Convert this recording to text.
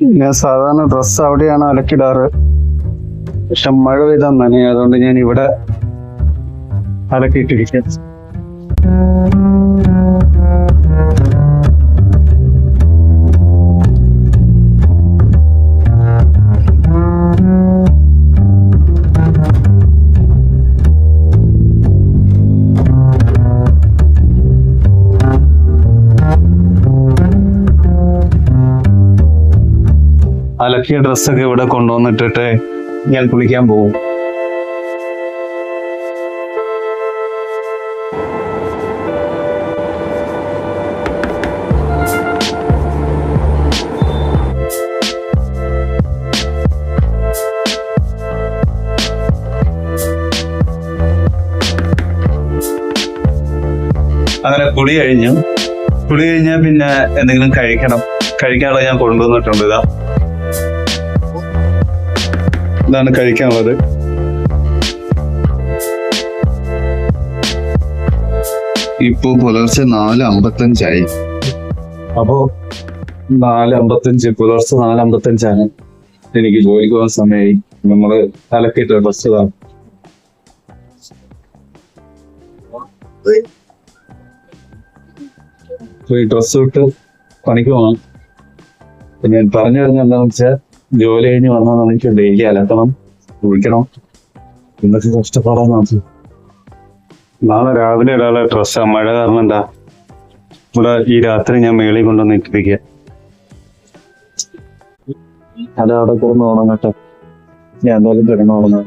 ഞാൻ സാധാരണ ഡ്രസ്സ് അവിടെയാണ് അലക്കിടാറ്. പക്ഷെ മഴ പെയ്താൽ നനയും, അതുകൊണ്ട് ഞാൻ ഇവിടെ അലക്കിയിട്ടിരിക്കാം. അലക്കിയ ഡ്രസ്സൊക്കെ ഇവിടെ കൊണ്ടുവന്നിട്ടിട്ട് ഞാൻ കുളിക്കാൻ പോകും. അങ്ങനെ കുളി കഴിഞ്ഞാൽ പിന്നെ എന്തെങ്കിലും കഴിക്കാനുള്ള ഞാൻ കൊണ്ടുവന്നിട്ടുണ്ട്. ഇതാണ് കഴിക്കാനുള്ളത്. ഇപ്പൊ പുലർച്ചെ 4:55. അപ്പോ 4:55, പുലർച്ചെ 4:55 എനിക്ക് ജോലിക്ക് പോകാൻ സമയമായി. നമ്മള് അലക്കിയിട്ട് ഡ്രസ് ഇതാണ്. ഈ ഡ്രസ് ഇട്ട് പണിക്ക് പോകണം. ഞാൻ പറഞ്ഞു വരുന്നത് എന്താണെന്ന് വെച്ചാൽ, ജോലി കഴിഞ്ഞ് വന്നാൽ എനിക്ക് ഡെയിലി അലക്കണം, കുളിക്കണം. ഇന്നത്തെ കഷ്ടപ്പാടാണ്. നാളെ രാവിലെ ഒരാളെ ഡ്രസ്സാ. മഴ കാരണം എന്താ ഇവിടെ ഈ രാത്രി ഞാൻ മേളിൽ കൊണ്ടുവന്ന് ഇട്ടിരിക്കുക. അതവിടെ കിടന്ന് ഉണങ്ങട്ടെ. ഞാൻ എന്തായാലും കിടന്ന് ഉണങ്ങാൻ